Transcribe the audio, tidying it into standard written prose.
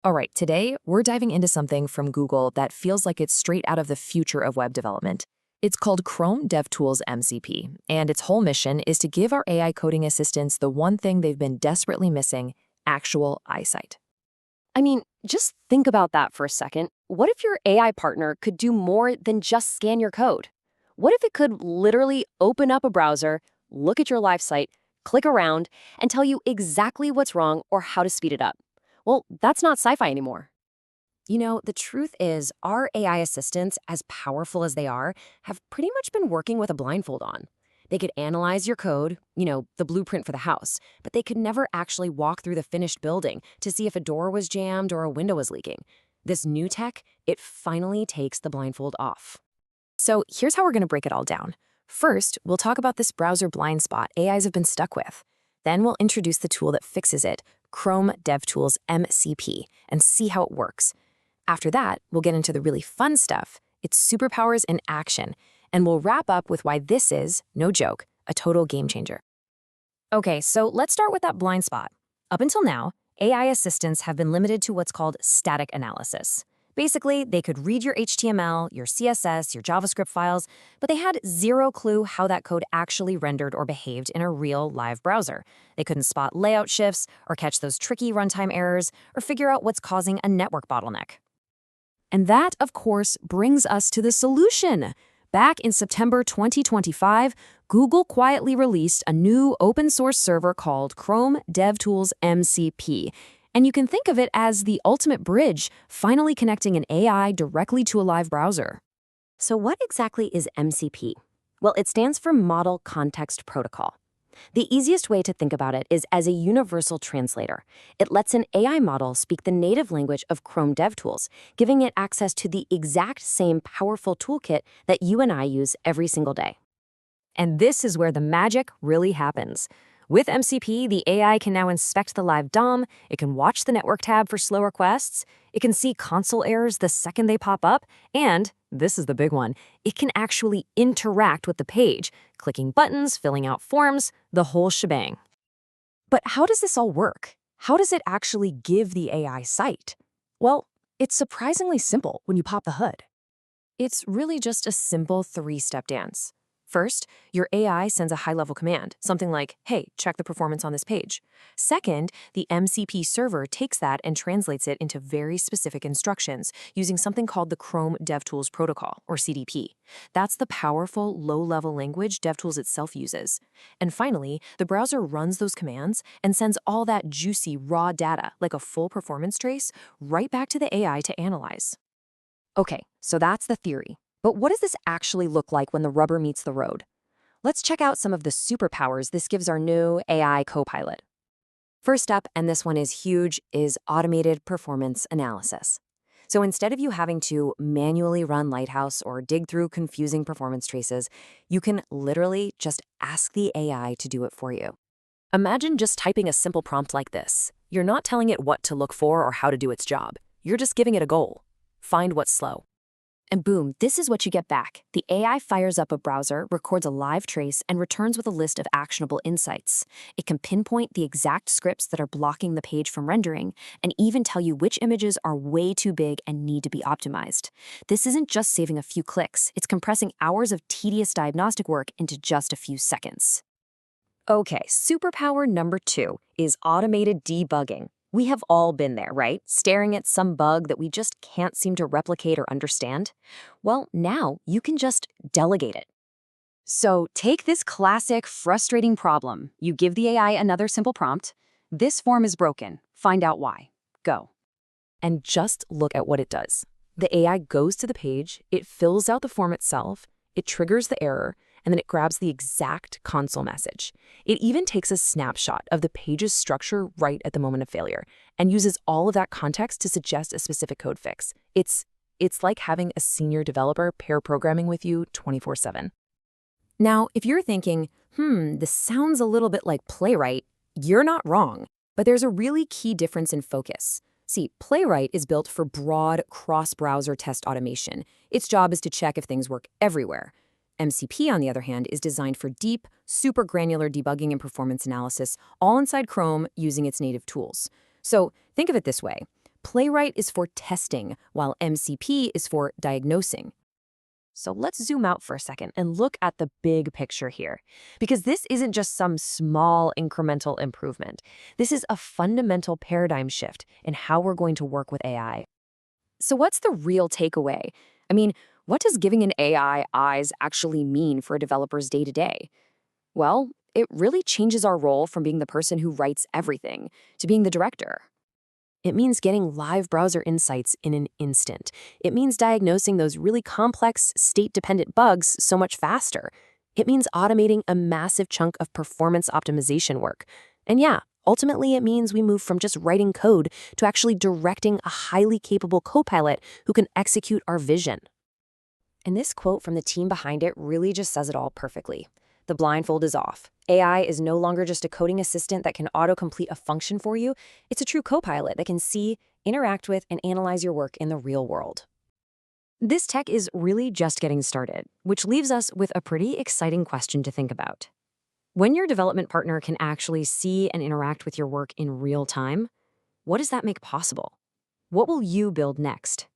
All right, today we're diving into something from Google that feels like it's straight out of the future of web development. It's called Chrome DevTools MCP, and its whole mission is to give our AI coding assistants the one thing they've been desperately missing: actual eyesight. I mean, just think about that for a second. What if your AI partner could do more than just scan your code? What if it could literally open up a browser, look at your live site, click around, and tell you exactly what's wrong or how to speed it up? Well, that's not sci-fi anymore. The truth is, our AI assistants, as powerful as they are, have pretty much been working with a blindfold on. They could analyze your code, the blueprint for the house, but they could never actually walk through the finished building to see if a door was jammed or a window was leaking. This new tech, it finally takes the blindfold off. So here's how we're going to break it all down. First, we'll talk about this browser blind spot AIs have been stuck with. Then we'll introduce the tool that fixes it, Chrome DevTools MCP, and see how it works. After that, we'll get into the really fun stuff, its superpowers in action, and we'll wrap up with why this is, no joke, a total game changer. Okay, so let's start with that blind spot. Up until now, AI assistants have been limited to what's called static analysis. Basically, they could read your HTML, your CSS, your JavaScript files, but they had zero clue how that code actually rendered or behaved in a real live browser. They couldn't spot layout shifts or catch those tricky runtime errors or figure out what's causing a network bottleneck. And that, of course, brings us to the solution. Back in September 2025, Google quietly released a new open-source server called Chrome DevTools MCP. And you can think of it as the ultimate bridge, finally connecting an AI directly to a live browser. So what exactly is MCP? Well, it stands for Model Context Protocol. The easiest way to think about it is as a universal translator. It lets an AI model speak the native language of Chrome DevTools, giving it access to the exact same powerful toolkit that you and I use every single day. And this is where the magic really happens. With MCP, the AI can now inspect the live DOM, it can watch the network tab for slow requests, it can see console errors the second they pop up, and, this is the big one, it can actually interact with the page, clicking buttons, filling out forms, the whole shebang. But how does this all work? How does it actually give the AI sight? Well, it's surprisingly simple when you pop the hood. It's really just a simple three-step dance. First, your AI sends a high-level command, something like, hey, check the performance on this page. Second, the MCP server takes that and translates it into very specific instructions using something called the Chrome DevTools Protocol, or CDP. That's the powerful, low-level language DevTools itself uses. And finally, the browser runs those commands and sends all that juicy, raw data, like a full performance trace, right back to the AI to analyze. Okay, so that's the theory. But what does this actually look like when the rubber meets the road? Let's check out some of the superpowers this gives our new AI copilot. First up, and this one is huge, is automated performance analysis. So instead of you having to manually run Lighthouse or dig through confusing performance traces, you can literally just ask the AI to do it for you. Imagine just typing a simple prompt like this. You're not telling it what to look for or how to do its job. You're just giving it a goal. Find what's slow. And boom, this is what you get back. The AI fires up a browser, records a live trace, and returns with a list of actionable insights. It can pinpoint the exact scripts that are blocking the page from rendering, and even tell you which images are way too big and need to be optimized. This isn't just saving a few clicks, it's compressing hours of tedious diagnostic work into just a few seconds. Okay, superpower number 2 is automated debugging. We have all been there, right? Staring at some bug that we just can't seem to replicate or understand. Well, now you can just delegate it. So take this classic, frustrating problem. You give the AI another simple prompt. This form is broken. Find out why. Go. And just look at what it does. The AI goes to the page, it fills out the form itself, it triggers the error, and then it grabs the exact console message. It even takes a snapshot of the page's structure right at the moment of failure and uses all of that context to suggest a specific code fix. It's like having a senior developer pair programming with you 24/7. Now, if you're thinking, this sounds a little bit like Playwright, you're not wrong. But there's a really key difference in focus. See, Playwright is built for broad cross-browser test automation. Its job is to check if things work everywhere. MCP, on the other hand, is designed for deep, super granular debugging and performance analysis, all inside Chrome using its native tools. So think of it this way. Playwright is for testing, while MCP is for diagnosing. So let's zoom out for a second and look at the big picture here, because this isn't just some small incremental improvement. This is a fundamental paradigm shift in how we're going to work with AI. So what's the real takeaway? I mean, what does giving an AI eyes actually mean for a developer's day-to-day? Well, it really changes our role from being the person who writes everything to being the director. It means getting live browser insights in an instant. It means diagnosing those really complex, state-dependent bugs so much faster. It means automating a massive chunk of performance optimization work. And yeah, ultimately it means we move from just writing code to actually directing a highly capable copilot who can execute our vision. And this quote from the team behind it really just says it all perfectly. The blindfold is off. AI is no longer just a coding assistant that can auto-complete a function for you. It's a true copilot that can see, interact with, and analyze your work in the real world. This tech is really just getting started, which leaves us with a pretty exciting question to think about. When your development partner can actually see and interact with your work in real time, what does that make possible? What will you build next?